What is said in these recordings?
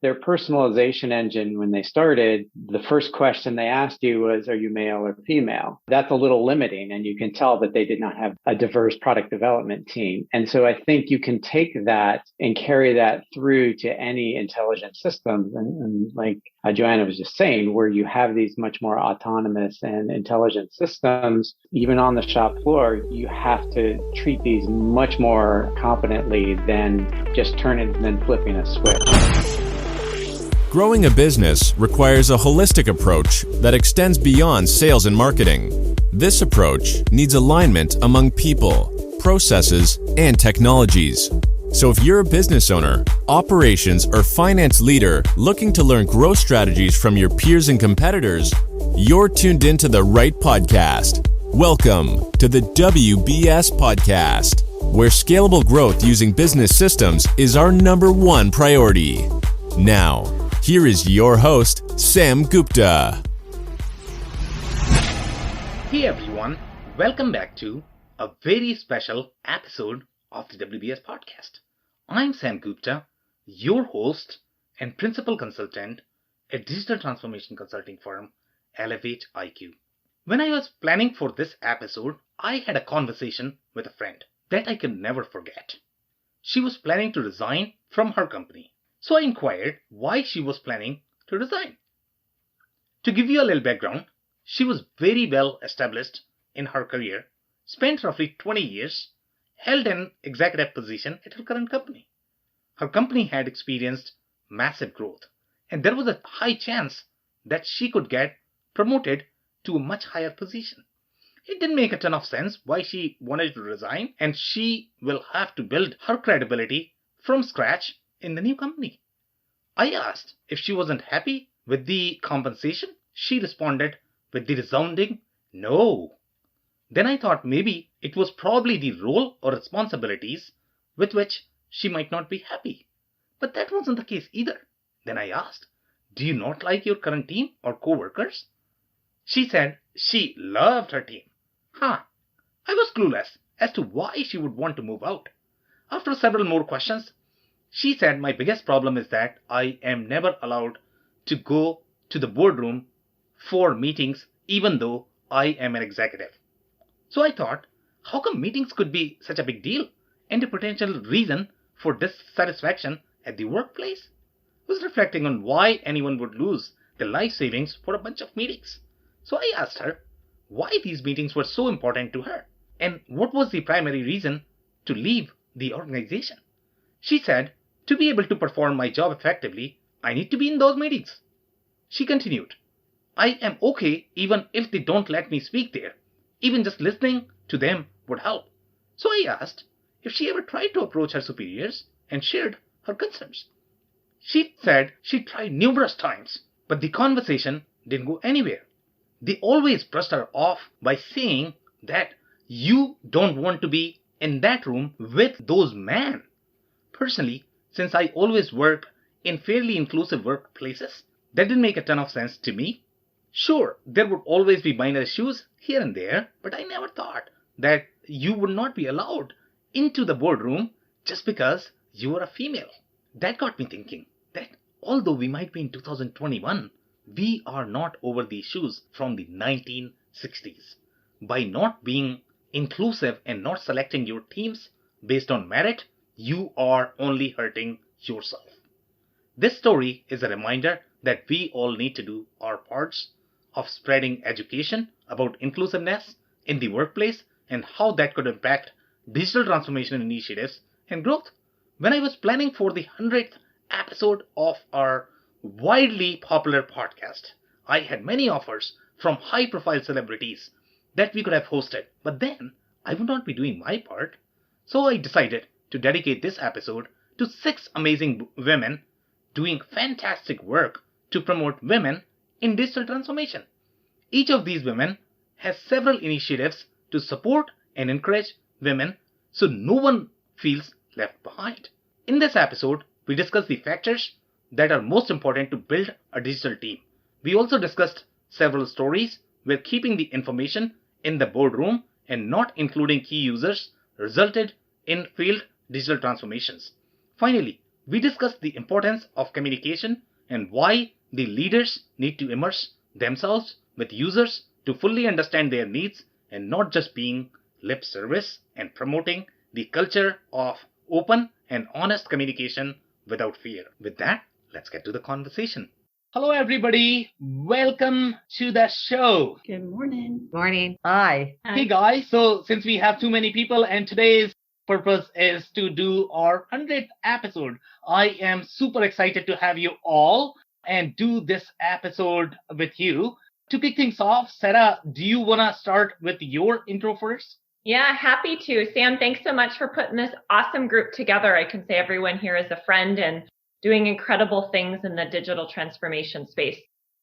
their personalization engine, when they started, the first question they asked you was, are you male or female? That's a little limiting. And you can tell that they did not have a diverse product development team. And so I think you can take that and carry that through to any intelligent systems. And like Joanna was just saying, where you have these much more autonomous and intelligent systems, even on the shop floor, you have to treat these much more competently than just turning and then flipping a switch. Growing a business requires a holistic approach that extends beyond sales and marketing. This approach needs alignment among people, processes, and technologies. So if you're a business owner, operations, or finance leader looking to learn growth strategies from your peers and competitors, you're tuned into the right podcast. Welcome to the WBS Podcast, where scalable growth using business systems is our number one priority. Now, here is your host, Sam Gupta. Hey everyone, welcome back to a very special episode of the WBS Podcast. I'm Sam Gupta, your host and principal consultant at digital transformation consulting firm Elevate IQ. When I was planning for this episode, I had a conversation with a friend that I can never forget. She was planning to resign from her company. So I inquired why she was planning to resign. To give you a little background, she was very well established in her career, spent roughly 20 years, held an executive position at her current company. Her company had experienced massive growth, and there was a high chance that she could get promoted to a much higher position. It didn't make a ton of sense why she wanted to resign, and she will have to build her credibility from scratch in the new company. I asked if she wasn't happy with the compensation. She responded with the resounding no. Then I thought maybe it was probably the role or responsibilities with which she might not be happy. But that wasn't the case either. Then I asked, do you not like your current team or co-workers? She said she loved her team. I was clueless as to why she would want to move out. After several more questions, she said, my biggest problem is that I am never allowed to go to the boardroom for meetings even though I am an executive. So I thought, how come meetings could be such a big deal and a potential reason for dissatisfaction at the workplace? I was reflecting on why anyone would lose their life savings for a bunch of meetings. So I asked her why these meetings were so important to her and what was the primary reason to leave the organization. She said, to be able to perform my job effectively, I need to be in those meetings. She continued, I am okay even if they don't let me speak there. Even just listening to them would help. So I asked if she ever tried to approach her superiors and shared her concerns. She said she tried numerous times, but the conversation didn't go anywhere. They always brushed her off by saying that you don't want to be in that room with those men. Personally, since I always work in fairly inclusive workplaces, that didn't make a ton of sense to me. Sure, there would always be minor issues here and there, but I never thought that you would not be allowed into the boardroom just because you are a female. That got me thinking that although we might be in 2021, we are not over the issues from the 1960s. By not being inclusive and not selecting your teams based on merit, you are only hurting yourself. This story is a reminder that we all need to do our parts of spreading education about inclusiveness in the workplace and how that could impact digital transformation initiatives and growth. When I was planning for the 100th episode of our widely popular podcast, I had many offers from high-profile celebrities that we could have hosted, but then I would not be doing my part. So I decided to dedicate this episode to 6 amazing women doing fantastic work to promote women in digital transformation. Each of these women has several initiatives to support and encourage women so no one feels left behind. In this episode, we discuss the factors that are most important to build a digital team. We also discussed several stories where keeping the information in the boardroom and not including key users resulted in failed digital transformations. Finally, We discuss the importance of communication and why the leaders need to immerse themselves with users to fully understand their needs and not just being lip service and promoting the culture of open and honest communication without fear. With that, let's get to the conversation. Hello, everybody. Welcome to the show. Good morning. Morning. Hi. Hey, guys. So, since we have too many people and today's purpose is to do our 100th episode, I am super excited to have you all and do this episode with you. To kick things off, Sarah, do you want to start with your intro first? Yeah, happy to. Sam, thanks so much for putting this awesome group together. I can say everyone here is a friend and doing incredible things in the digital transformation space.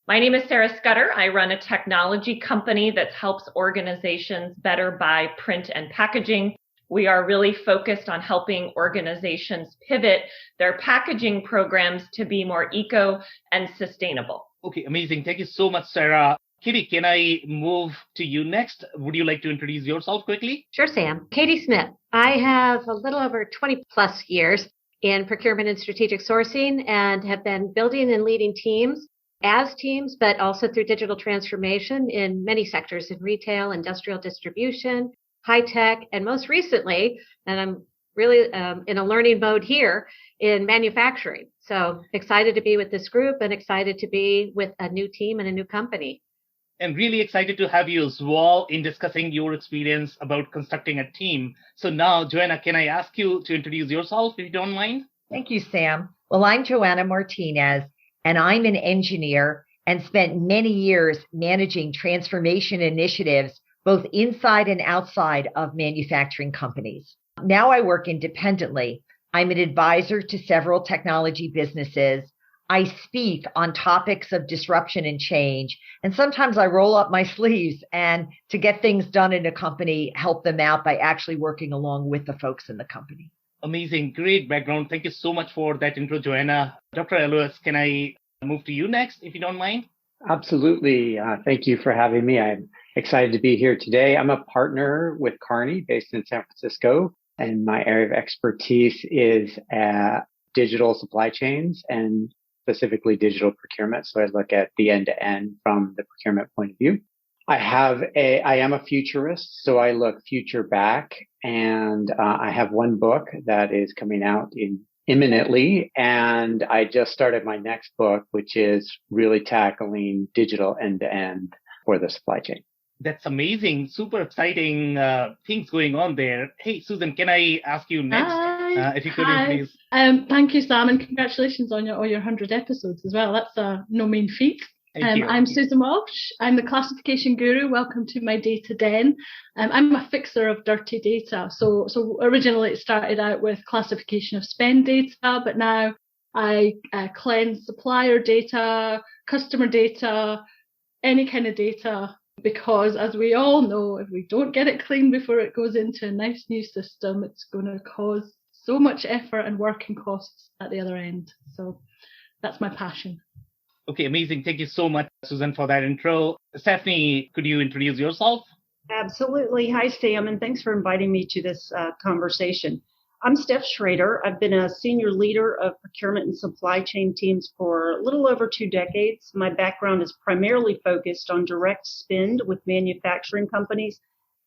My name is Sarah Scudder. I run a technology company that helps organizations better buy print and packaging. We are really focused on helping organizations pivot their packaging programs to be more eco and sustainable. Okay, amazing. Thank you so much, Sarah. Kitty, can I move to you next? Would you like to introduce yourself quickly? Sure, Sam. Katie Smith. I have a little over 20 plus years in procurement and strategic sourcing and have been building and leading teams as teams, but also through digital transformation in many sectors in retail, industrial distribution, high tech, and most recently, and I'm really in a learning mode here, in manufacturing. So excited to be with this group and excited to be with a new team and a new company. And really excited to have you as well in discussing your experience about constructing a team. So now, Joanna, can I ask you to introduce yourself, if you don't mind? Thank you, Sam. Well, I'm Joanna Martinez, and I'm an engineer and spent many years managing transformation initiatives, both inside and outside of manufacturing companies. Now I work independently. I'm an advisor to several technology businesses. I speak on topics of disruption and change, and sometimes I roll up my sleeves and to get things done in a company, help them out by actually working along with the folks in the company. Amazing. Great background. Thank you so much for that intro, Joanna. Dr. Lewis, can I move to you next, if you don't mind? Absolutely. Thank you for having me. I'm excited to be here today. I'm a partner with Kearney based in San Francisco, and my area of expertise is digital supply chains and specifically digital procurement. So I look at the end to end from the procurement point of view. I am a futurist, so I look future back, and I have one book that is coming out imminently, and I just started my next book, which is really tackling digital end to end for the supply chain. That's amazing. Super exciting things going on there. Hey, Susan, can I ask you next? Hi. If you could, Hi. please. Thank you, Sam, and congratulations on all your 100 episodes as well. That's no mean feat. Thank you. I'm Susan Walsh. I'm the classification guru. Welcome to my data den. I'm a fixer of dirty data. So originally it started out with classification of spend data, but now I cleanse supplier data, customer data, any kind of data, because as we all know, if we don't get it clean before it goes into a nice new system, it's going to cause so much effort and working costs at the other end. So that's my passion. Okay, amazing. Thank you so much, Susan, for that intro. Stephanie, could you introduce yourself? Absolutely. Hi, Sam, and thanks for inviting me to this conversation. I'm Steph Schrader. I've been a senior leader of procurement and supply chain teams for a little over 2 decades. My background is primarily focused on direct spend with manufacturing companies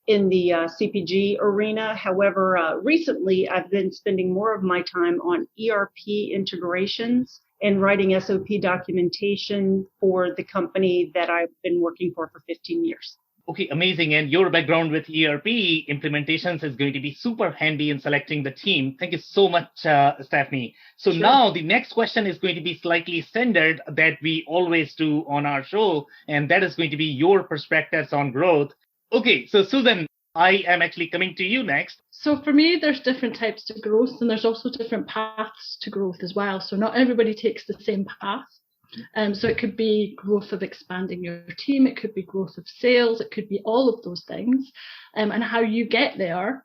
in the CPG arena. However, recently I've been spending more of my time on ERP integrations and writing SOP documentation for the company that I've been working for 15 years. Okay, amazing. And your background with ERP implementations is going to be super handy in selecting the team. Thank you so much, Stephanie. So Sure. Now the next question is going to be slightly standard that we always do on our show, and that is going to be your perspectives on growth. Okay, so Susan, I am actually coming to you next. So for me, there's different types of growth, and there's also different paths to growth as well. So not everybody takes the same path. So it could be growth of expanding your team, it could be growth of sales, it could be all of those things, and how you get there.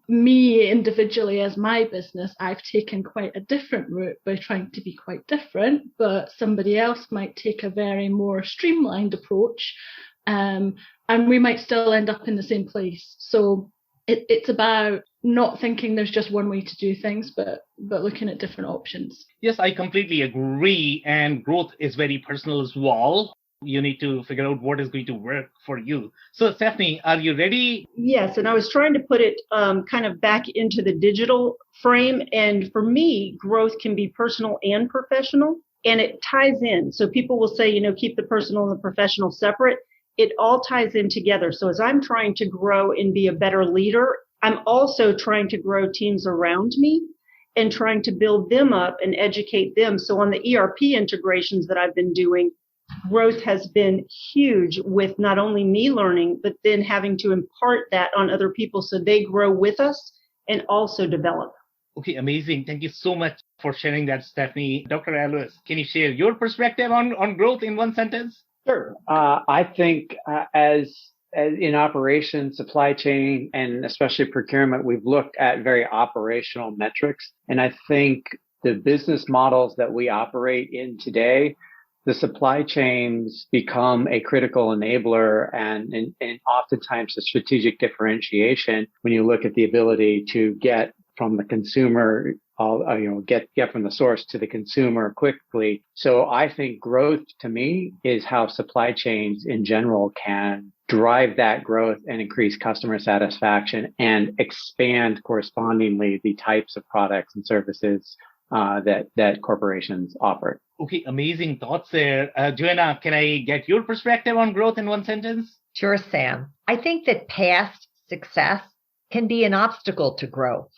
Me individually as my business, I've taken quite a different route by trying to be quite different, but somebody else might take a very more streamlined approach, and we might still end up in the same place. So It's about not thinking there's just one way to do things, but looking at different options. Yes, I completely agree. And growth is very personal as well. You need to figure out what is going to work for you. So, Stephanie, are you ready? Yes, and I was trying to put it kind of back into the digital frame. And for me, growth can be personal and professional, and it ties in. So people will say, keep the personal and the professional separate. It all ties in together. So as I'm trying to grow and be a better leader, I'm also trying to grow teams around me and trying to build them up and educate them. So on the ERP integrations that I've been doing, growth has been huge with not only me learning, but then having to impart that on other people so they grow with us and also develop. Okay, amazing. Thank you so much for sharing that, Stephanie. Dr. Alois, can you share your perspective on growth in one sentence? Sure. I think as in operations, supply chain, and especially procurement, we've looked at very operational metrics. And I think the business models that we operate in today, the supply chains become a critical enabler and oftentimes a strategic differentiation when you look at the ability to get from the consumer, get from the source to the consumer quickly. So I think growth to me is how supply chains in general can drive that growth and increase customer satisfaction and expand correspondingly the types of products and services that corporations offer. Okay, amazing thoughts there. Joanna, can I get your perspective on growth in one sentence? Sure, Sam. I think that past success can be an obstacle to growth.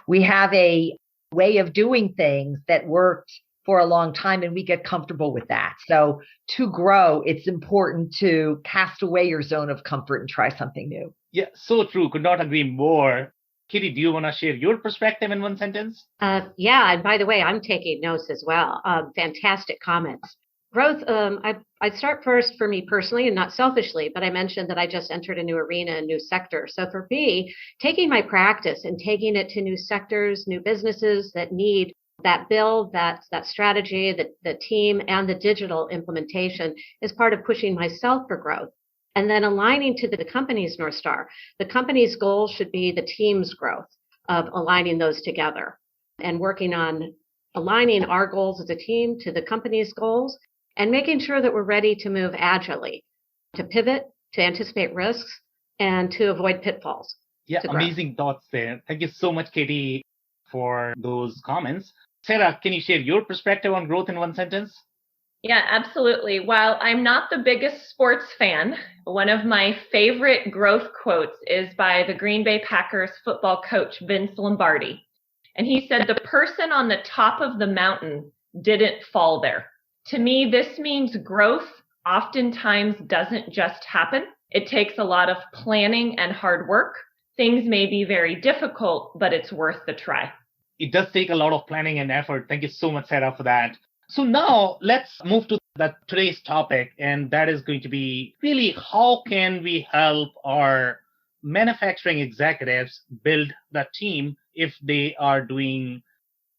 We have a way of doing things that worked for a long time and we get comfortable with that. So to grow, it's important to cast away your zone of comfort and try something new. Yeah, so true. Could not agree more. Katie, do you want to share your perspective in one sentence? Yeah, and by the way, I'm taking notes as well. Fantastic comments. Growth, I'd start first for me personally and not selfishly, but I mentioned that I just entered a new arena, a new sector. So for me, taking my practice and taking it to new sectors, new businesses that need that build, that strategy, the team, and the digital implementation is part of pushing myself for growth. And then aligning to the company's North Star. The company's goal should be the team's growth of aligning those together and working on aligning our goals as a team to the company's goals and making sure that we're ready to move agilely, to pivot, to anticipate risks, and to avoid pitfalls. Yeah, amazing thoughts there. Thank you so much, Katie, for those comments. Sarah, can you share your perspective on growth in one sentence? Yeah, absolutely. While I'm not the biggest sports fan, one of my favorite growth quotes is by the Green Bay Packers football coach, Vince Lombardi. And he said, "The person on the top of the mountain didn't fall there." To me, this means growth oftentimes doesn't just happen. It takes a lot of planning and hard work. Things may be very difficult, but it's worth the try. It does take a lot of planning and effort. Thank you so much, Sarah, for that. So now let's move to today's topic, and that is going to be really how can we help our manufacturing executives build the team if they are doing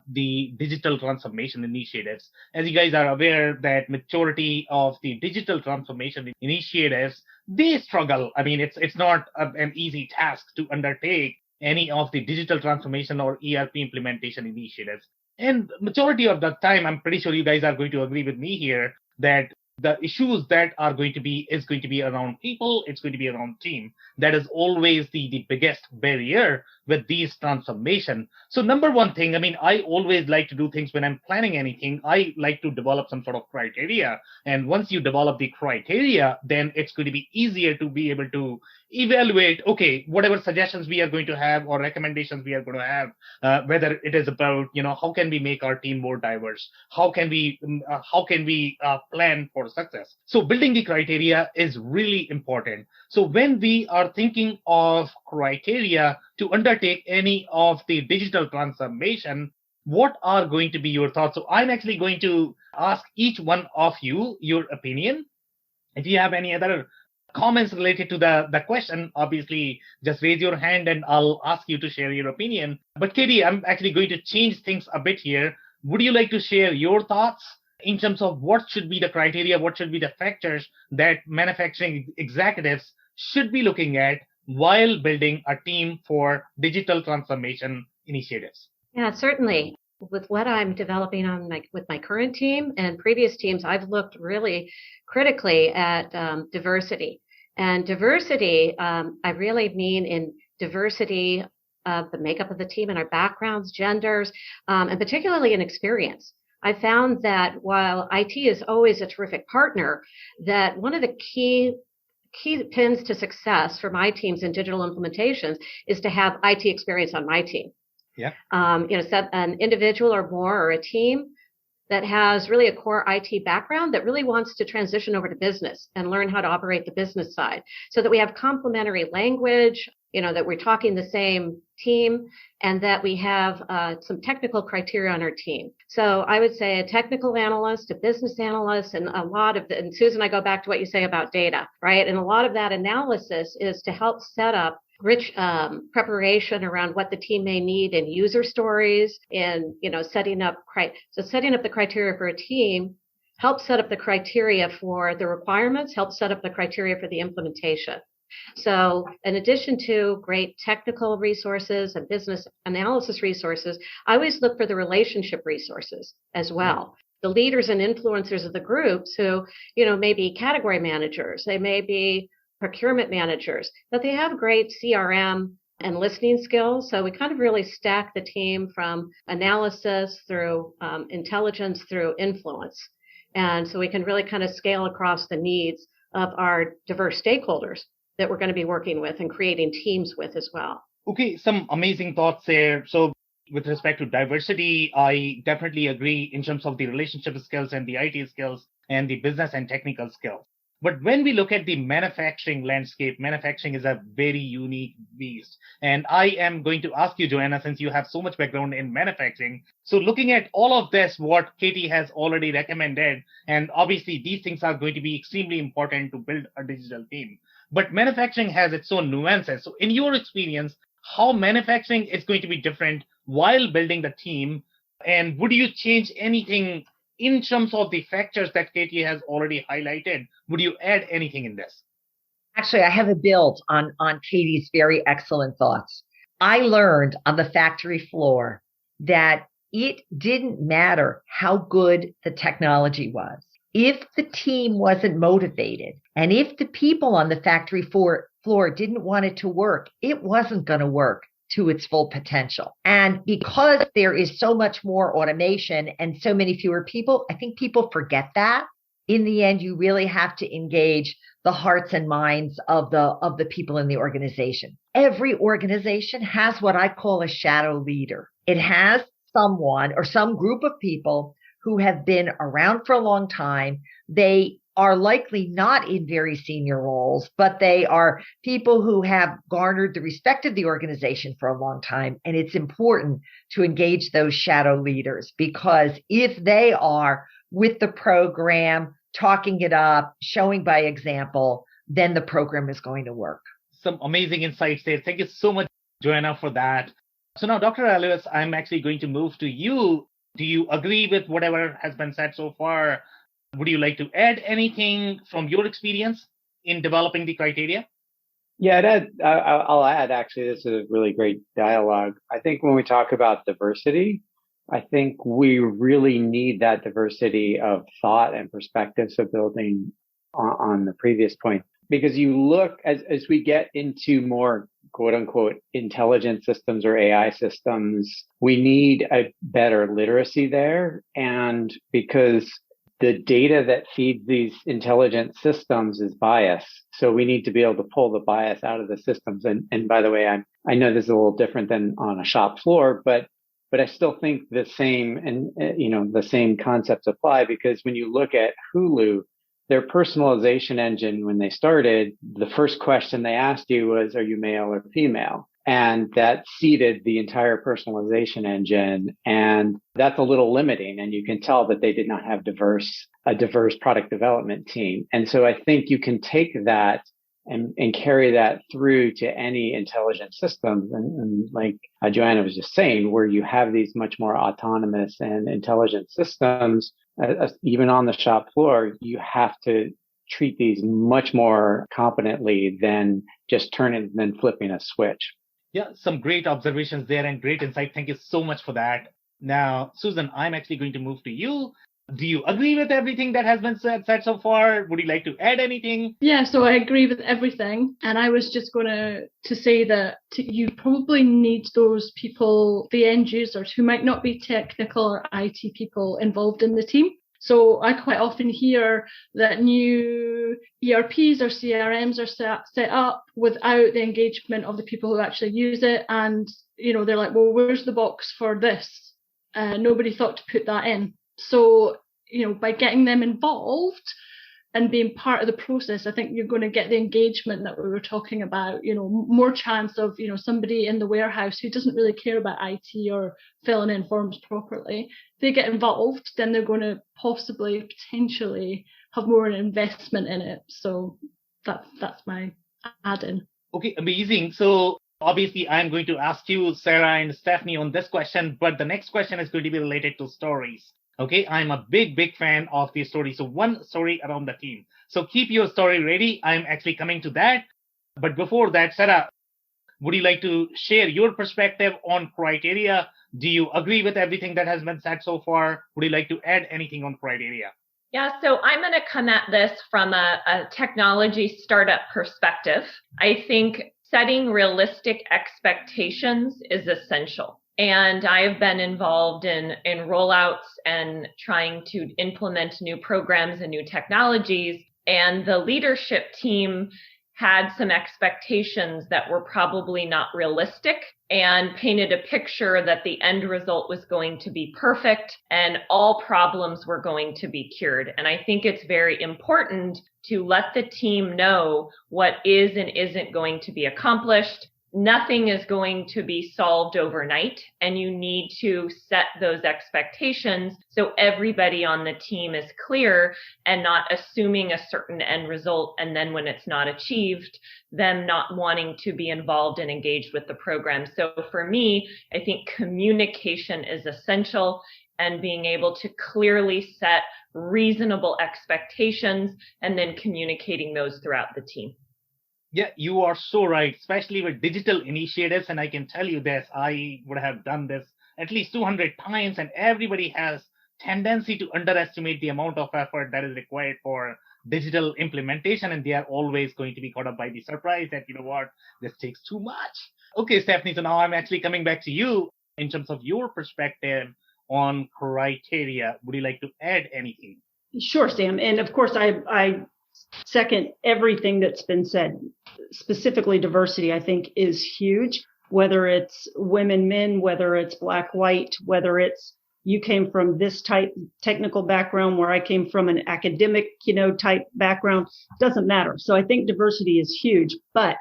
the digital transformation initiatives. As you guys are aware that majority of the digital transformation initiatives, they struggle. I mean, it's not an easy task to undertake any of the digital transformation or ERP implementation initiatives. And majority of the time, I'm pretty sure you guys are going to agree with me here that the issues that are going to be is going to be around people. It's going to be around team. That is always the biggest barrier with these transformation. So number one thing, I mean, I always like to do things when I'm planning anything. I like to develop some sort of criteria. And once you develop the criteria, then it's going to be easier to be able to evaluate, okay, whatever suggestions we are going to have or recommendations we are going to have, whether it is about, how can we make our team more diverse? How can we plan for success? So building the criteria is really important. So when we are thinking of criteria to undertake any of the digital transformation, what are going to be your thoughts? So I'm actually going to ask each one of you your opinion. If you have any other comments related to the question, obviously just raise your hand and I'll ask you to share your opinion. But Katie, I'm actually going to change things a bit here. Would you like to share your thoughts in terms of what should be the criteria, what should be the factors that manufacturing executives should be looking at while building a team for digital transformation initiatives? Yeah, certainly. With what I'm developing with my current team and previous teams, I've looked really critically at diversity. And diversity, I really mean in diversity of the makeup of the team and our backgrounds, genders, and particularly in experience. I found that while IT is always a terrific partner, that one of the key pins to success for my teams in digital implementations is to have IT experience on my team. Yeah. Set an individual or more or a team that has really a core IT background that really wants to transition over to business and learn how to operate the business side so that we have complementary language, that we're talking the same team and that we have some technical criteria on our team. So I would say a technical analyst, a business analyst, and and Susan, I go back to what you say about data, right? And a lot of that analysis is to help set up rich preparation around what the team may need in user stories and, setting up the criteria for a team, help set up the criteria for the requirements, help set up the criteria for the implementation. So in addition to great technical resources and business analysis resources, I always look for the relationship resources as well. The leaders and influencers of the groups who, may be category managers, they may be procurement managers, but they have great CRM and listening skills. So we kind of really stack the team from analysis through intelligence through influence. And so we can really kind of scale across the needs of our diverse stakeholders that we're going to be working with and creating teams with as well. Okay, some amazing thoughts there. So with respect to diversity, I definitely agree in terms of the relationship skills and the IT skills and the business and technical skills. But when we look at the manufacturing landscape, manufacturing is a very unique beast. And I am going to ask you, Joanna, since you have so much background in manufacturing. So looking at all of this, what Katie has already recommended, and obviously these things are going to be extremely important to build a digital team. But manufacturing has its own nuances. So in your experience, how manufacturing is going to be different while building the team? And would you change anything in terms of the factors that Katie has already highlighted? Would you add anything in this? Actually, I have a build on Katie's very excellent thoughts. I learned on the factory floor that it didn't matter how good the technology was. If the team wasn't motivated and if the people on the factory floor didn't want it to work, it wasn't going to work to its full potential. And because there is so much more automation and so many fewer people, I think people forget that. In the end, you really have to engage the hearts and minds of the people in the organization. Every organization has what I call a shadow leader. It has someone or some group of people who have been around for a long time. They are likely not in very senior roles, but they are people who have garnered the respect of the organization for a long time. And it's important to engage those shadow leaders, because if they are with the program, talking it up, showing by example, then the program is going to work. Some amazing insights there. Thank you so much, Joanna, for that. So now, Dr. Lewis, I'm actually going to move to you. Do you agree with whatever has been said so far? Would you like to add anything from your experience in developing the criteria? Yeah, I'll add, actually, this is a really great dialogue. I think when we talk about diversity, I think we really need that diversity of thought and perspective. So building on the previous point, because you look as we get into more quote unquote intelligent systems or AI systems, we need a better literacy there. And because the data that feeds these intelligent systems is bias. So we need to be able to pull the bias out of the systems. And by the way, I know this is a little different than on a shop floor, but I still think the same the same concepts apply, because when you look at Hulu, their personalization engine, when they started, the first question they asked you was, are you male or female? And that seeded the entire personalization engine. And that's a little limiting. And you can tell that they did not have a diverse product development team. And so I think you can take that and carry that through to any intelligent systems. And like Joanna was just saying, where you have these much more autonomous and intelligent systems, even on the shop floor, you have to treat these much more competently than just flipping a switch. Yeah, some great observations there and great insight. Thank you so much for that. Now, Susan, I'm actually going to move to you. Do you agree with everything that has been said so far? Would you like to add anything? Yeah, so I agree with everything. And I was just going to say that you probably need those people, the end users, who might not be technical or IT people involved in the team. So I quite often hear that new ERPs or CRMs are set up without the engagement of the people who actually use it. And, they're like, well, where's the box for this? Nobody thought to put that in. So, by getting them involved and being part of the process, I think you're going to get the engagement that we were talking about, more chance of, somebody in the warehouse who doesn't really care about IT or filling in forms properly. If they get involved, then they're going to potentially have more investment in it. So that's my add-in. Okay, amazing. So obviously, I'm going to ask you, Sarah and Stephanie, on this question, but the next question is going to be related to stories. Okay, I'm a big fan of these stories. So one story around the team. So keep your story ready. I'm actually coming to that. But before that, Sarah, would you like to share your perspective on criteria? Do you agree with everything that has been said so far? Would you like to add anything on criteria? Yeah, so I'm going to come at this from a technology startup perspective. I think setting realistic expectations is essential. And I've been involved in rollouts and trying to implement new programs and new technologies. And the leadership team had some expectations that were probably not realistic and painted a picture that the end result was going to be perfect and all problems were going to be cured. And I think it's very important to let the team know what is and isn't going to be accomplished. Nothing is going to be solved overnight, and you need to set those expectations so everybody on the team is clear and not assuming a certain end result, and then when it's not achieved, them not wanting to be involved and engaged with the program. So for me, I think communication is essential, and being able to clearly set reasonable expectations and then communicating those throughout the team. Yeah, you are so right, especially with digital initiatives. And I can tell you this, I would have done this at least 200 times, and everybody has tendency to underestimate the amount of effort that is required for digital implementation. And they are always going to be caught up by the surprise that, this takes too much. Okay, Stephanie, so now I'm actually coming back to you in terms of your perspective on criteria. Would you like to add anything? Sure, Sam. And of course, I second everything that's been said. Specifically, diversity, I think, is huge, whether it's women, men, whether it's black, white, whether it's you came from this type technical background where I came from an academic, type background, doesn't matter. So I think diversity is huge, but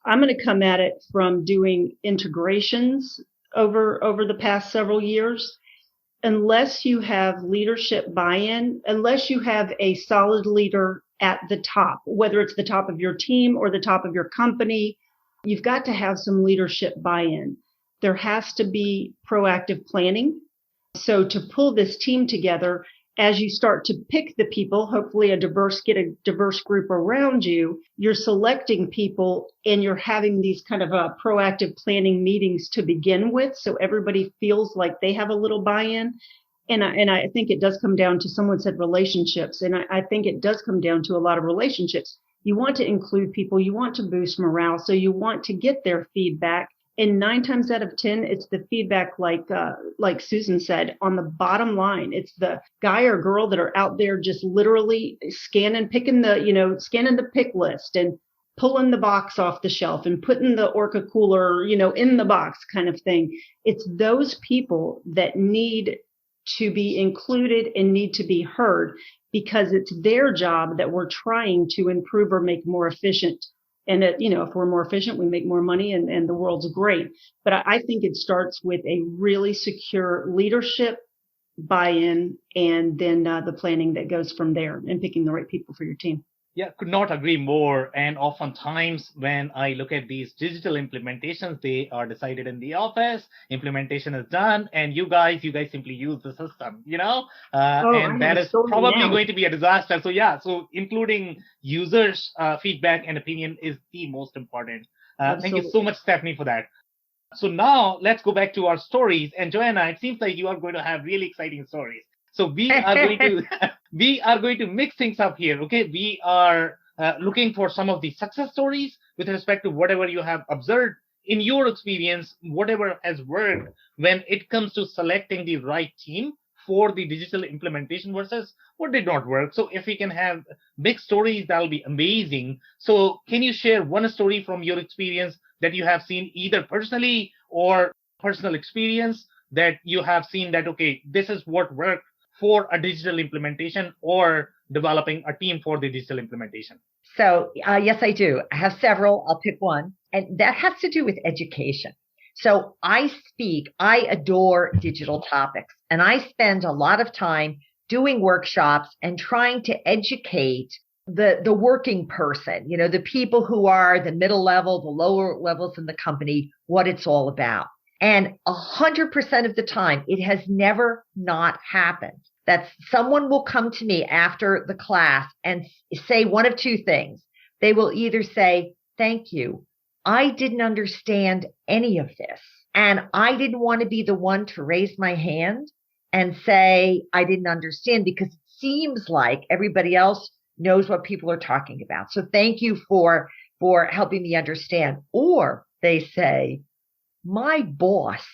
I'm going to come at it from doing integrations over the past several years. Unless you have leadership buy-in, unless you have a solid leader at the top, whether it's the top of your team or the top of your company, you've got to have some leadership buy-in. There has to be proactive planning. So to pull this team together, as you start to pick the people, hopefully get a diverse group around you, you're selecting people and you're having these kind of proactive planning meetings to begin with. So everybody feels like they have a little buy-in. And I think it does come down to, someone said relationships. And I think it does come down to a lot of relationships. You want to include people. You want to boost morale. So you want to get their feedback. And 9 times out of 10, it's the feedback, like Susan said, on the bottom line. It's the guy or girl that are out there just literally scanning the pick list and pulling the box off the shelf and putting the Orca cooler, in the box kind of thing. It's those people that need to be included and need to be heard, because it's their job that we're trying to improve or make more efficient. And if we're more efficient, we make more money and the world's great. But I think it starts with a really secure leadership buy-in, and then the planning that goes from there and picking the right people for your team. Yeah, could not agree more. And oftentimes, when I look at these digital implementations, they are decided in the office. Implementation is done, and you guys simply use the system. Oh, I And have that a is story probably now. going to be a disaster. So yeah, so including users' feedback and opinion is the most important. Thank you so Absolutely. much, Stephanie, for that. So now let's go back to our stories. And Joanna, it seems like you are going to have really exciting stories. So we are going to we are going to mix things up here. Okay, we are looking for some of the success stories with respect to whatever you have observed in your experience, whatever has worked when it comes to selecting the right team for the digital implementation versus what did not work. So if we can have big stories, that'll be amazing. So can you share one story from your experience that you have seen either personally or personal experience that you have seen that, okay, this is what worked for a digital implementation or developing a team for the digital implementation? So, yes, I do. I have several. I'll pick one. And that has to do with education. So I adore digital topics, and I spend a lot of time doing workshops and trying to educate the working person, the people who are the middle level, the lower levels in the company, what it's all about. And 100% of the time, it has never not happened that someone will come to me after the class and say one of two things. They will either say, thank you, I didn't understand any of this. And I didn't want to be the one to raise my hand and say, I didn't understand, because it seems like everybody else knows what people are talking about. So thank you for helping me understand. Or they say, my boss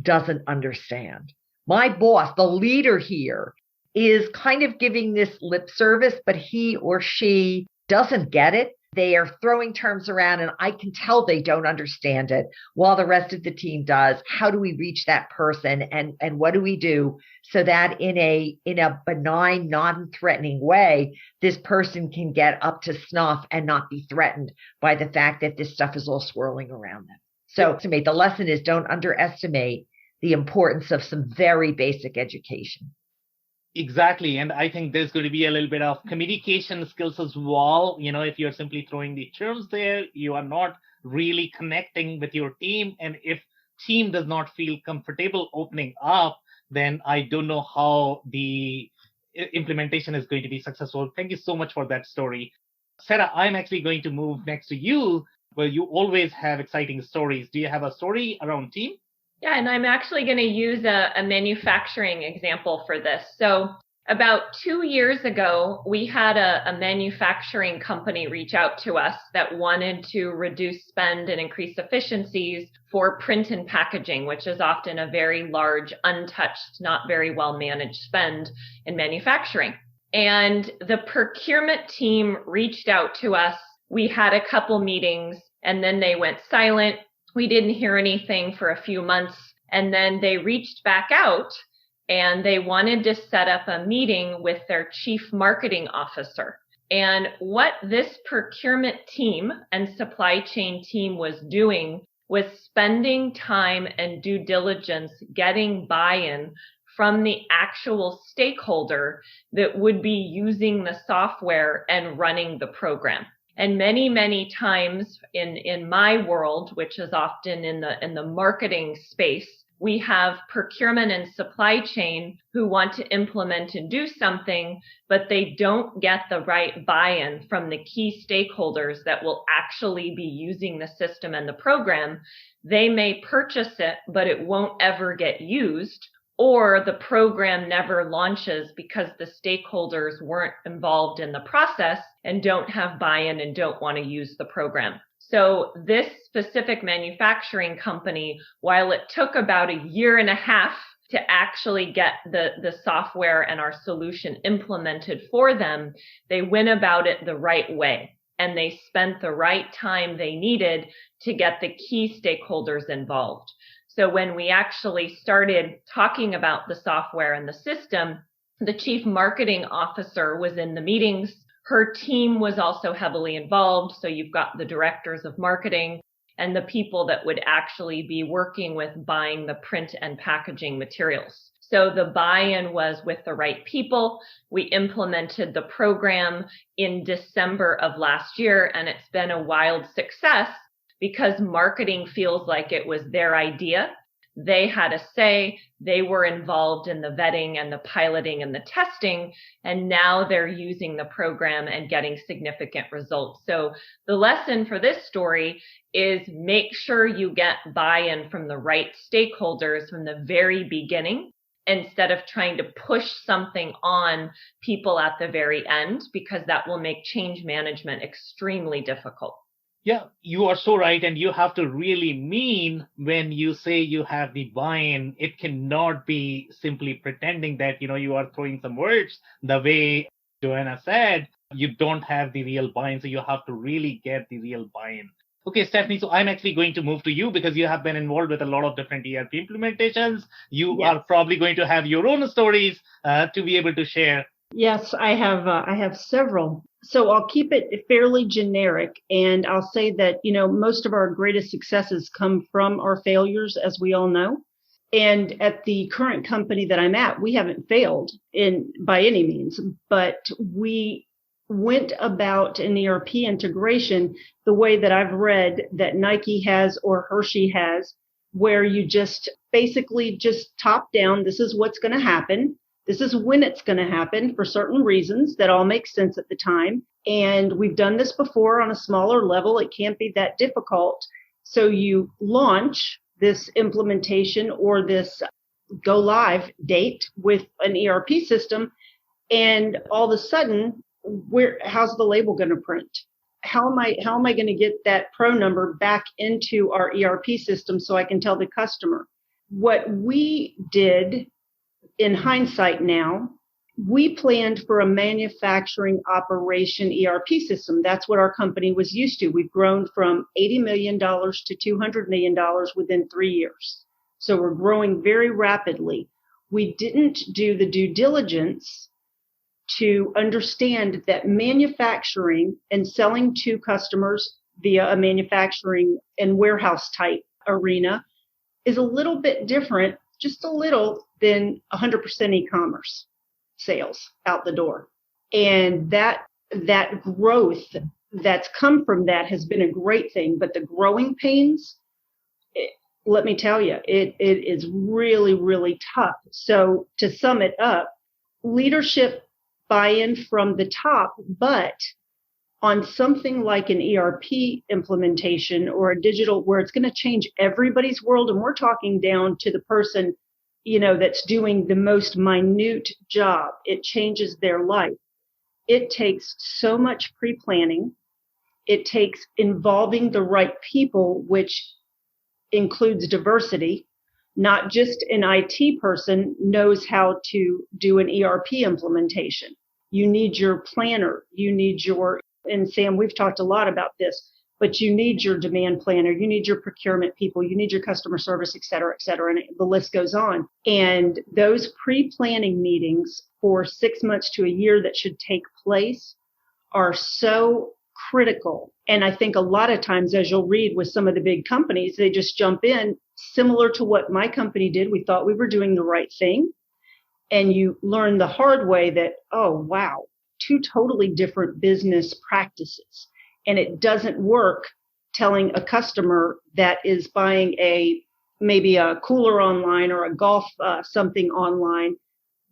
doesn't understand. My boss, the leader here, is kind of giving this lip service, but he or she doesn't get it. They are throwing terms around, and I can tell they don't understand it while the rest of the team does. How do we reach that person, and what do we do so that in a benign, non-threatening way, this person can get up to snuff and not be threatened by the fact that this stuff is all swirling around them? So to me, the lesson is don't underestimate the importance of some very basic education. Exactly. And I think there's going to be a little bit of communication skills as well. If you're simply throwing the terms there, you are not really connecting with your team. And if team does not feel comfortable opening up, then I don't know how the implementation is going to be successful. Thank you so much for that story. Sarah, I'm actually going to move next to you, where you always have exciting stories. Do you have a story around team? Yeah, and I'm actually going to use a manufacturing example for this. So about 2 years ago, we had a manufacturing company reach out to us that wanted to reduce spend and increase efficiencies for print and packaging, which is often a very large, untouched, not very well managed spend in manufacturing. And the procurement team reached out to us. We had a couple meetings, and then they went silent. We didn't hear anything for a few months, and then they reached back out and they wanted to set up a meeting with their chief marketing officer. And what this procurement team and supply chain team was doing was spending time and due diligence getting buy-in from the actual stakeholder that would be using the software and running the program. And many, many times in my world, which is often in the marketing space, we have procurement and supply chain who want to implement and do something, but they don't get the right buy-in from the key stakeholders that will actually be using the system and the program. They may purchase it, but it won't ever get used, or the program never launches because the stakeholders weren't involved in the process and don't have buy-in and don't want to use the program. So this specific manufacturing company, while it took about 1.5 years to actually get the software and our solution implemented for them, they went about it the right way. And they spent the right time they needed to get the key stakeholders involved. So when we actually started talking about the software and the system, the chief marketing officer was in the meetings. Her team was also heavily involved. So you've got the directors of marketing and the people that would actually be working with buying the print and packaging materials. So the buy-in was with the right people. We implemented the program in December of last year, and it's been a wild success because marketing feels like it was their idea. They had a say, they were involved in the vetting and the piloting and the testing, and now they're using the program and getting significant results. So the lesson for this story is make sure you get buy-in from the right stakeholders from the very beginning, instead of trying to push something on people at the very end, because that will make change management extremely difficult. Yeah, you are so right. And you have to really mean when you say you have the buy-in. It cannot be simply pretending that, you are throwing some words. The way Joanna said, you don't have the real buy-in. So you have to really get the real buy-in. Okay, Stephanie, so I'm actually going to move to you because you have been involved with a lot of different ERP implementations. You are probably going to have your own stories to be able to share. Yes, I have several. So I'll keep it fairly generic, and I'll say that, most of our greatest successes come from our failures, as we all know. And at the current company that I'm at, we haven't failed by any means, but we went about an ERP integration the way that I've read that Nike has or Hershey has, where you just basically just top down, this is what's going to happen. This is when it's going to happen for certain reasons that all make sense at the time. And we've done this before on a smaller level. It can't be that difficult. So you launch this implementation or this go live date with an ERP system. And all of a sudden, how's the label going to print? How am I going to get that pro number back into our ERP system so I can tell the customer? What we did in hindsight now, we planned for a manufacturing operation ERP system. That's what our company was used to. We've grown from $80 million to $200 million within 3 years. So we're growing very rapidly. We didn't do the due diligence to understand that manufacturing and selling to customers via a manufacturing and warehouse type arena is a little bit different, just a little, than 100% e-commerce sales out the door. And that growth that's come from that has been a great thing. But the growing pains, let me tell you, it is really, really tough. So to sum it up, leadership buy-in from the top, but on something like an ERP implementation or a digital where it's going to change everybody's world, and we're talking down to the person, that's doing the most minute job. It changes their life. It takes so much pre-planning. It takes involving the right people, which includes diversity. Not just an IT person knows how to do an ERP implementation. You need your planner. You need and Sam, we've talked a lot about this, but you need your demand planner. You need your procurement people. You need your customer service, et cetera, and the list goes on. And those pre-planning meetings for 6 months to a year that should take place are so critical. And I think a lot of times, as you'll read with some of the big companies, they just jump in, similar to what my company did. We thought we were doing the right thing. And you learn the hard way that, oh, wow, 2 totally different business practices. And it doesn't work telling a customer that is buying maybe a cooler online or a golf something online.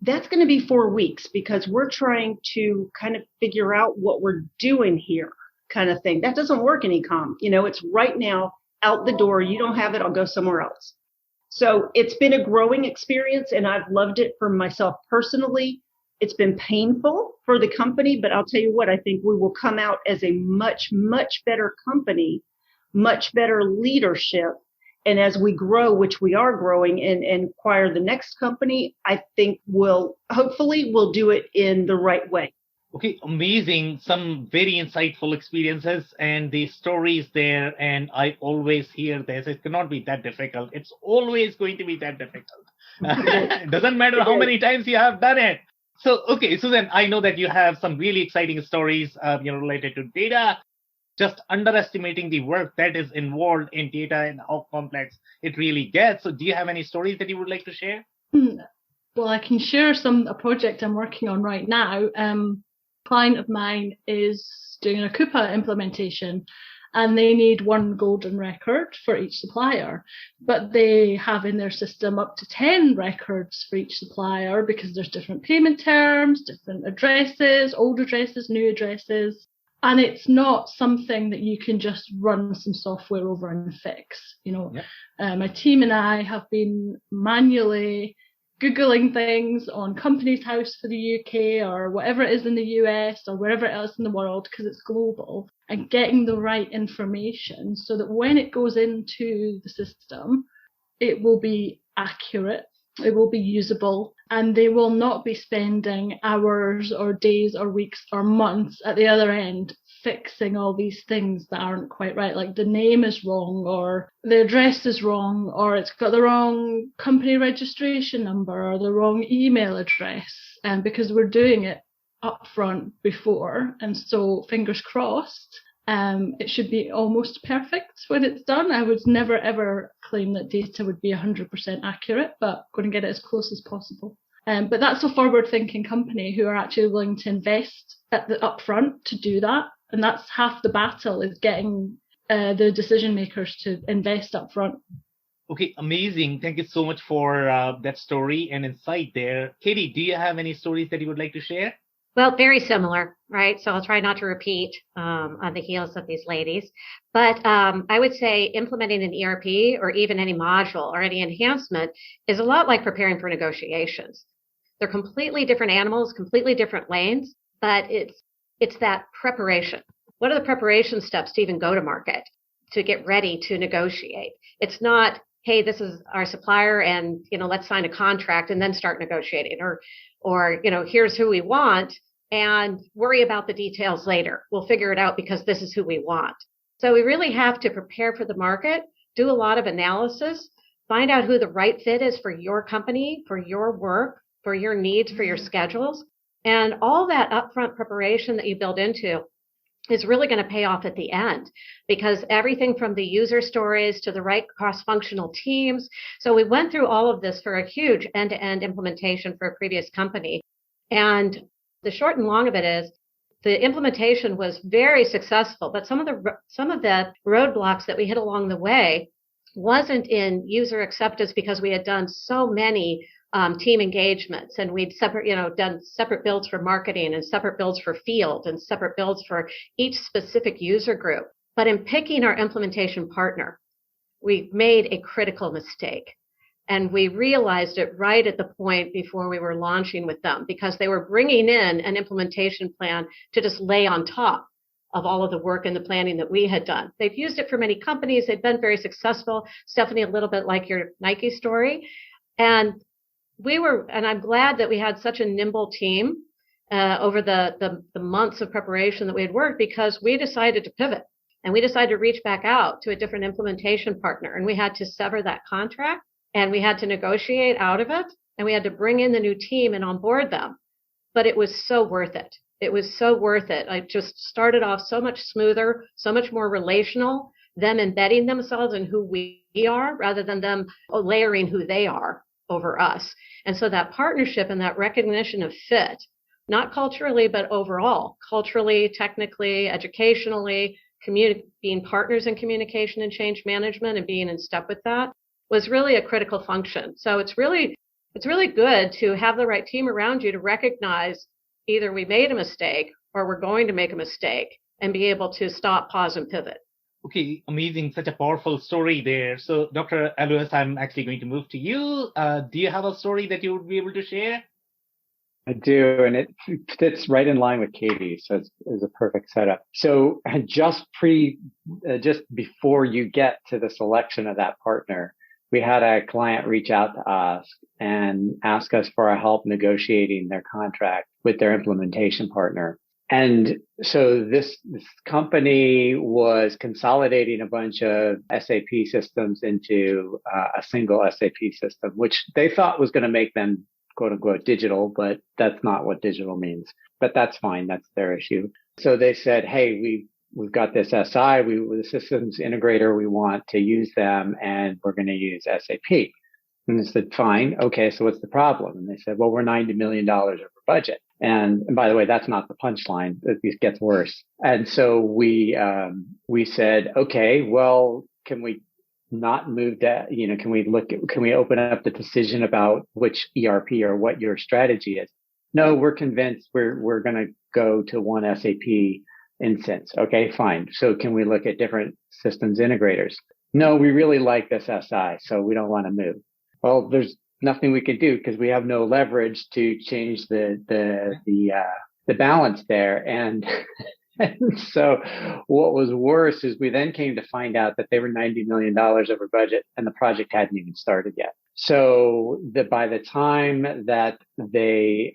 That's going to be 4 weeks because we're trying to kind of figure out what we're doing here kind of thing. That doesn't work in e-com. It's right now out the door. You don't have it. I'll go somewhere else. So it's been a growing experience, and I've loved it for myself personally. It's been painful for the company, but I'll tell you what, I think we will come out as a much, much better company, much better leadership. And as we grow, which we are growing and acquire the next company, I think hopefully we'll do it in the right way. Okay, amazing. Some very insightful experiences and the stories there. And I always hear this. It cannot be that difficult. It's always going to be that difficult. It doesn't matter how many times you have done it. So, okay, Susan, I know that you have some really exciting stories, related to data, just underestimating the work that is involved in data and how complex it really gets. So do you have any stories that you would like to share? Well, I can share a project I'm working on right now. Client of mine is doing a Coupa implementation, and they need one golden record for each supplier, but they have in their system up to 10 records for each supplier because there's different payment terms, different addresses, old addresses, new addresses. And it's not something that you can just run some software over and fix. My team and I have been manually Googling things on Companies House for the UK or whatever it is in the US or wherever else in the world, because it's global, and getting the right information so that when it goes into the system, it will be accurate, it will be usable, and they will not be spending hours or days or weeks or months at the other end fixing all these things that aren't quite right. Like the name is wrong, or the address is wrong, or it's got the wrong company registration number or the wrong email address. And because we're doing it upfront before, and so fingers crossed, it should be almost perfect when it's done. I would never ever claim that data would be 100% accurate, but going to get it as close as possible. But that's a forward-thinking company who are actually willing to invest at the upfront to do that. And that's half the battle, is getting the decision makers to invest upfront. Okay, amazing. Thank you so much for that story and insight there. Katie, do you have any stories that you would like to share? Well, very similar, right? So I'll try not to repeat on the heels of these ladies. But I would say implementing an ERP or even any module or any enhancement is a lot like preparing for negotiations. They're completely different animals, completely different lanes, but it's that preparation. What are the preparation steps to even go to market, to get ready to negotiate? It's not, hey, this is our supplier and, let's sign a contract and then start negotiating, or here's who we want and worry about the details later. We'll figure it out because this is who we want. So we really have to prepare for the market, do a lot of analysis, find out who the right fit is for your company, for your work, for your needs, for your schedules. And all that upfront preparation that you build into is really going to pay off at the end, because everything from the user stories to the right cross-functional teams. So we went through all of this for a huge end-to-end implementation for a previous company. And the short and long of it is the implementation was very successful, but some of the roadblocks that we hit along the way wasn't in user acceptance, because we had done so many team engagements, and we'd done separate builds for marketing and separate builds for field and separate builds for each specific user group. But in picking our implementation partner, we made a critical mistake. And we realized it right at the point before we were launching with them, because they were bringing in an implementation plan to just lay on top of all of the work and the planning that we had done. They've used it for many companies. They've been very successful. Stephanie, a little bit like your Nike story. And I'm glad that we had such a nimble team over the months of preparation that we had worked, because we decided to pivot and we decided to reach back out to a different implementation partner. And we had to sever that contract and we had to negotiate out of it, and we had to bring in the new team and onboard them. But it was so worth it. It was so worth it. I just started off so much smoother, so much more relational, them embedding themselves in who we are rather than them layering who they are over us. And so that partnership and that recognition of fit, not culturally, but overall, culturally, technically, educationally, being partners in communication and change management and being in step with that, was really a critical function. So it's really good to have the right team around you to recognize either we made a mistake or we're going to make a mistake, and be able to stop, pause, and pivot. Okay, amazing. Such a powerful story there. So, Dr. Alois, I'm actually going to move to you. Do you have a story that you would be able to share? I do, and it fits right in line with Katie, so it's a perfect setup. So just before you get to the selection of that partner, we had a client reach out to us and ask us for our help negotiating their contract with their implementation partner. And so this company was consolidating a bunch of SAP systems into a single SAP system, which they thought was going to make them quote unquote digital, but that's not what digital means. But that's fine. That's their issue. So they said, hey, we've got this SI, the systems integrator, we want to use them, and we're going to use SAP. And I said, fine. Okay. So what's the problem? And they said, well, we're $90 million over budget. And by the way, that's not the punchline. It gets worse. And so we said, okay, well, can we not move that? Can we open up the decision about which ERP or what your strategy is? No, we're convinced we're going to go to one SAP instance. Okay, fine. So can we look at different systems integrators? No, we really like this SI, so we don't want to move. Well, there's nothing we can do because we have no leverage to change the balance there. And, and so what was worse is we then came to find out that they were $90 million over budget and the project hadn't even started yet. So by the time that they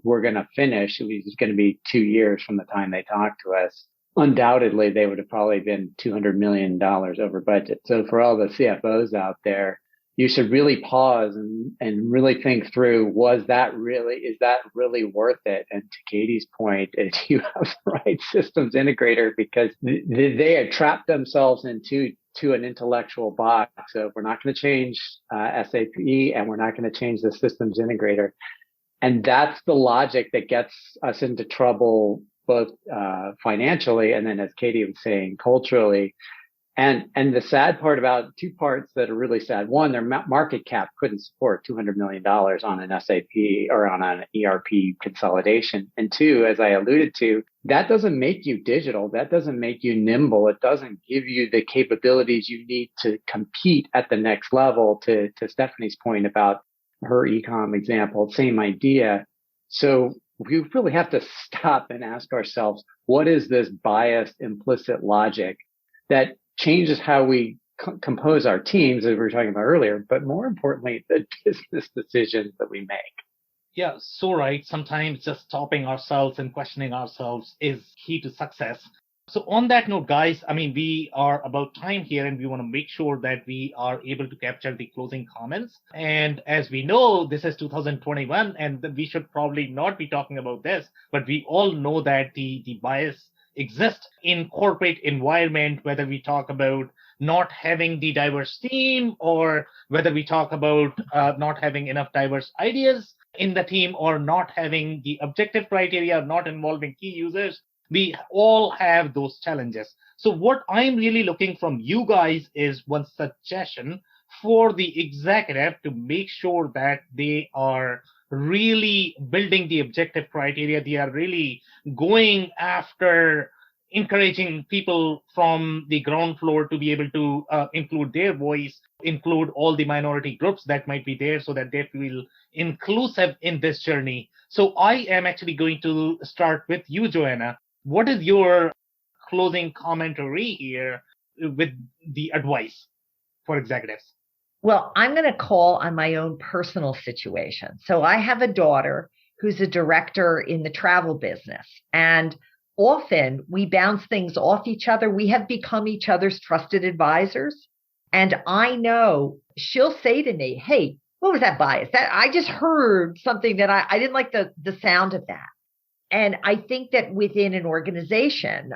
were going to finish, it was going to be 2 years from the time they talked to us. Undoubtedly, they would have probably been $200 million over budget. So for all the CFOs out there, you should really pause and really think through, is that really worth it? And to Katie's point, is you have the right systems integrator because they had trapped themselves into an intellectual box of we're not going to change SAP and we're not going to change the systems integrator. And that's the logic that gets us into trouble both financially and then, as Katie was saying, culturally. And the sad part about two parts that are really sad. One, their market cap couldn't support $200 million on an SAP or on an ERP consolidation. And two, as I alluded to, that doesn't make you digital. That doesn't make you nimble. It doesn't give you the capabilities you need to compete at the next level. To Stephanie's point about her e-com example, same idea. So we really have to stop and ask ourselves, what is this biased implicit logic that changes how we compose our teams, as we were talking about earlier, but more importantly, the business decisions that we make. Yeah, so right. Sometimes just stopping ourselves and questioning ourselves is key to success. So on that note, guys, we are about time here and we want to make sure that we are able to capture the closing comments. And as we know, this is 2021 and we should probably not be talking about this, but we all know that the bias exist in corporate environment, whether we talk about not having the diverse team or whether we talk about not having enough diverse ideas in the team or not having the objective criteria, not involving key users. We all have those challenges. So what I'm really looking from you guys is one suggestion for the executive to make sure that they are really building the objective criteria. They are really going after encouraging people from the ground floor to be able to include their voice, include all the minority groups that might be there so that they feel inclusive in this journey. So I am actually going to start with you, Joanna. What is your closing commentary here with the advice for executives? Well, I'm going to call on my own personal situation. So I have a daughter who's a director in the travel business, and often we bounce things off each other. We have become each other's trusted advisors. And I know she'll say to me, hey, what was that bias? That I just heard something that I didn't like the sound of that. And I think that within an organization,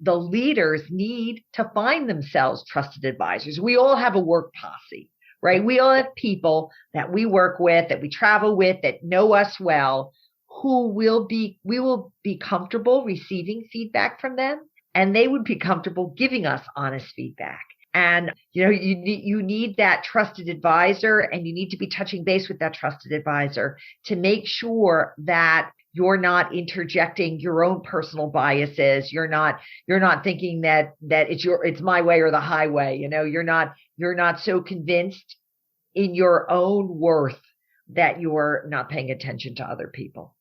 the leaders need to find themselves trusted advisors. We all have a work posse, right? We all have people that we work with, that we travel with, that know us well, we will be comfortable receiving feedback from them, and they would be comfortable giving us honest feedback. And, you need that trusted advisor, and you need to be touching base with that trusted advisor to make sure that you're not interjecting your own personal biases. You're not thinking that it's my way or the highway. You're not so convinced in your own worth that you're not paying attention to other people.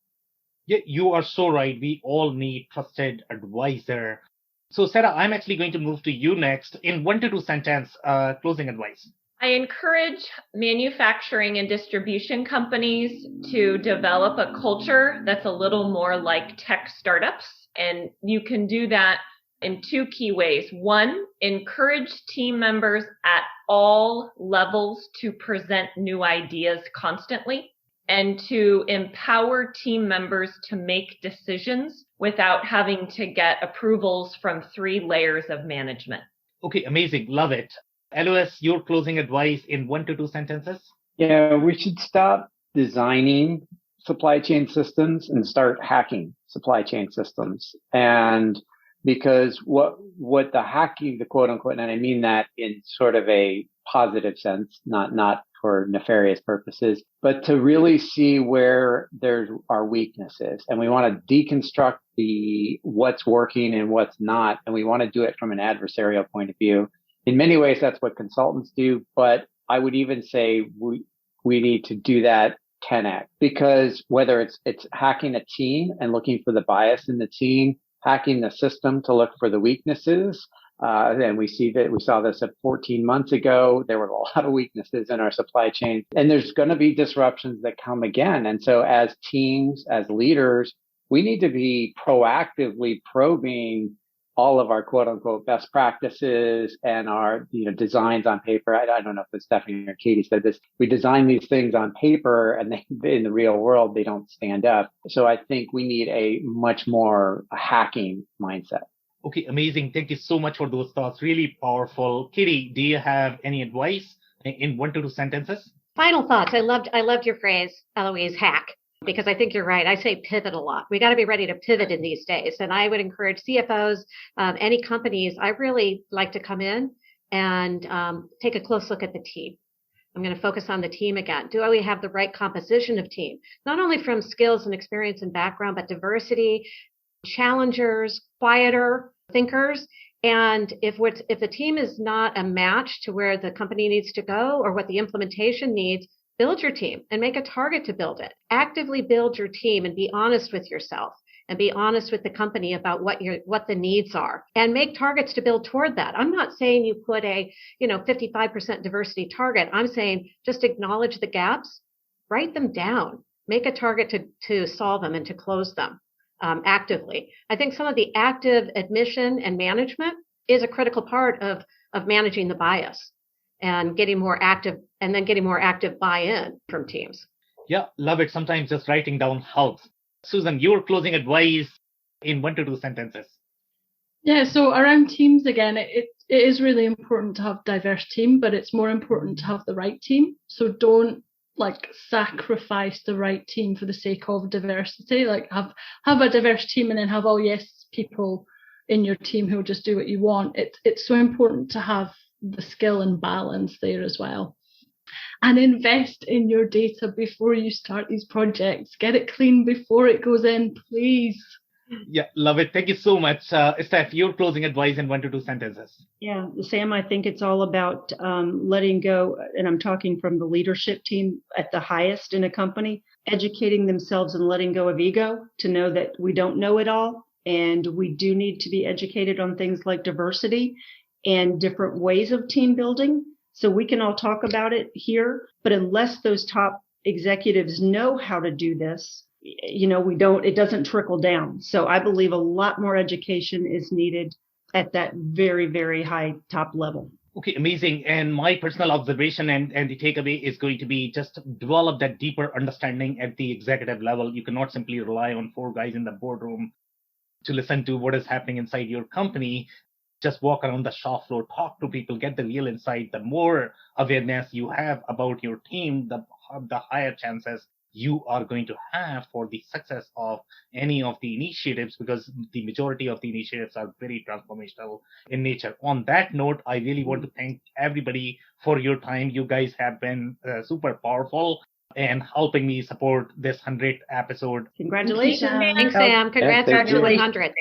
Yeah, you are so right. We all need trusted advisor. So Sarah, I'm actually going to move to you next in 1 to 2 sentence closing advice. I encourage manufacturing and distribution companies to develop a culture that's a little more like tech startups. And you can do that in 2 key ways. 1, encourage team members at all levels to present new ideas constantly, and to empower team members to make decisions without having to get approvals from 3 layers of management. Okay, amazing. Love it. LOS, your closing advice in 1 to 2 sentences? Yeah, we should stop designing supply chain systems and start hacking supply chain systems. And because what the hacking, the quote unquote, and I mean that in sort of a positive sense, not for nefarious purposes, but to really see where there are weaknesses. And we want to deconstruct what's working and what's not. And we want to do it from an adversarial point of view. In many ways, that's what consultants do, but I would even say we need to do that 10x, because whether it's hacking a team and looking for the bias in the team, hacking the system to look for the weaknesses. And we saw this at 14 months ago. There were a lot of weaknesses in our supply chain, and there's going to be disruptions that come again. And so as teams, as leaders, we need to be proactively probing all of our quote unquote best practices and our, designs on paper. I don't know if it's Stephanie or Katie said this. We design these things on paper and in the real world, they don't stand up. So I think we need a much more hacking mindset. Okay, amazing. Thank you so much for those thoughts. Really powerful. Katie, do you have any advice in 1 to 2 sentences? Final thoughts. I loved your phrase, Eloise, hack. Because I think you're right. I say pivot a lot. We got to be ready to pivot in these days. And I would encourage CFOs, any companies, I really like to come in and take a close look at the team. I'm going to focus on the team again. Do we have the right composition of team? Not only from skills and experience and background, but diversity, challengers, quieter thinkers. And if the team is not a match to where the company needs to go or what the implementation needs, build your team and make a target to build it. Actively build your team and be honest with yourself and be honest with the company about what the needs are, and make targets to build toward that. I'm not saying you put a 55% diversity target. I'm saying just acknowledge the gaps, write them down, make a target to solve them and to close them actively. I think some of the active admission and management is a critical part of managing the bias and getting more active, and then getting more active buy-in from teams. Yeah, love it. Sometimes just writing down helps. Susan, your closing advice in 1 to 2 sentences. Yeah, so around teams again, it is really important to have diverse team, but it's more important to have the right team. So don't sacrifice the right team for the sake of diversity. Have a diverse team and then have all yes people in your team who will just do what you want. It's so important to have the skill and balance there as well. And invest in your data before you start these projects. Get it clean before it goes in, please. Yeah, love it. Thank you so much. Steph, your closing advice in 1 to 2 sentences. Yeah, Sam, I think it's all about letting go, and I'm talking from the leadership team at the highest in a company, educating themselves and letting go of ego to know that we don't know it all, and we do need to be educated on things like diversity and different ways of team building. So we can all talk about it here, but unless those top executives know how to do this, it doesn't trickle down. So I believe a lot more education is needed at that very, very high top level. Okay, amazing. And my personal observation and the takeaway is going to be just develop that deeper understanding at the executive level. You cannot simply rely on 4 guys in the boardroom to listen to what is happening inside your company. Just walk around the shop floor, talk to people, get the real insight. The more awareness you have about your team, the higher chances you are going to have for the success of any of the initiatives, because the majority of the initiatives are very transformational in nature. On that note, I really want to thank everybody for your time. You guys have been super powerful and helping me support this 100th episode. Congratulations. Thanks, Sam. Congratulations on 100.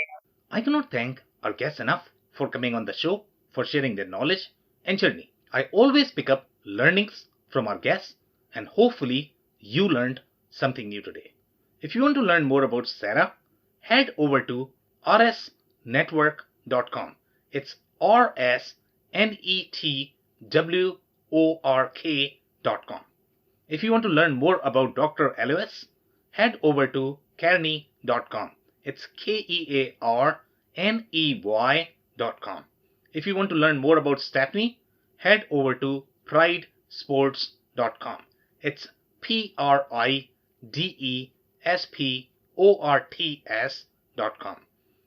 I cannot thank our guests enough for coming on the show, for sharing their knowledge and journey. I always pick up learnings from our guests, and hopefully you learned something new today. If you want to learn more about Sarah, head over to rsnetwork.com. It's rsnetwork.com. If you want to learn more about Dr. Eloise, head over to kearney.com. It's KEARNEY.com. If you want to learn more about Stephanie, head over to pridesports.com. It's pridesports.com.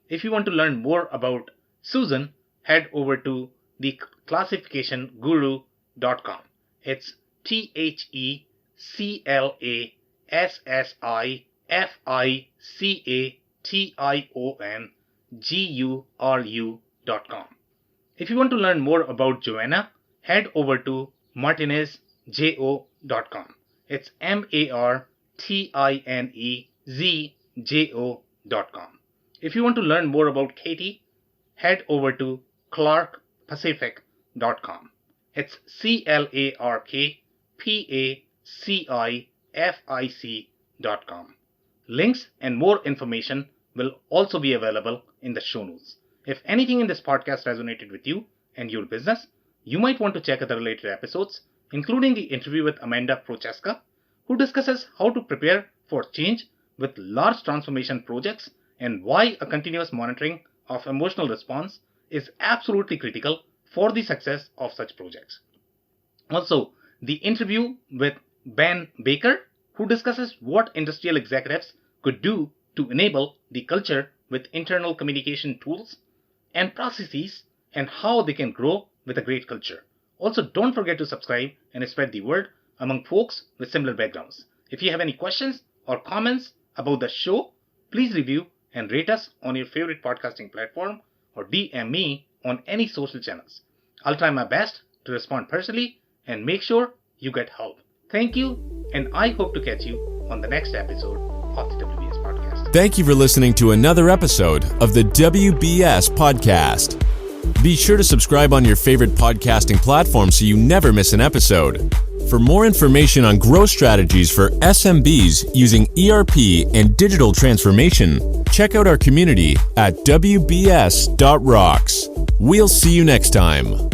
If you want to learn more about Susan, head over to theclassificationguru.com. It's THECLASSIFICATIONGURU.com. If you want to learn more about Joanna, head over to martinezjo.com. It's MARTINEZJO.com. If you want to learn more about Katie, head over to clarkpacific.com. It's CLARKPACIFIC.com. Links and more information will also be available in the show notes. If anything in this podcast resonated with you and your business, you might want to check other related episodes, including the interview with Amanda Prochaska, who discusses how to prepare for change with large transformation projects and why a continuous monitoring of emotional response is absolutely critical for the success of such projects. Also, the interview with Ben Baker, who discusses what industrial executives could do to enable the culture with internal communication tools and processes and how they can grow with a great culture. Also, don't forget to subscribe and spread the word among folks with similar backgrounds. If you have any questions or comments about the show, please review and rate us on your favorite podcasting platform or DM me on any social channels. I'll try my best to respond personally and make sure you get help. Thank you, and I hope to catch you on the next episode of the WBS Podcast. Thank you for listening to another episode of the WBS Podcast. Be sure to subscribe on your favorite podcasting platform so you never miss an episode. For more information on growth strategies for SMBs using ERP and digital transformation, check out our community at WBS.rocks. We'll see you next time.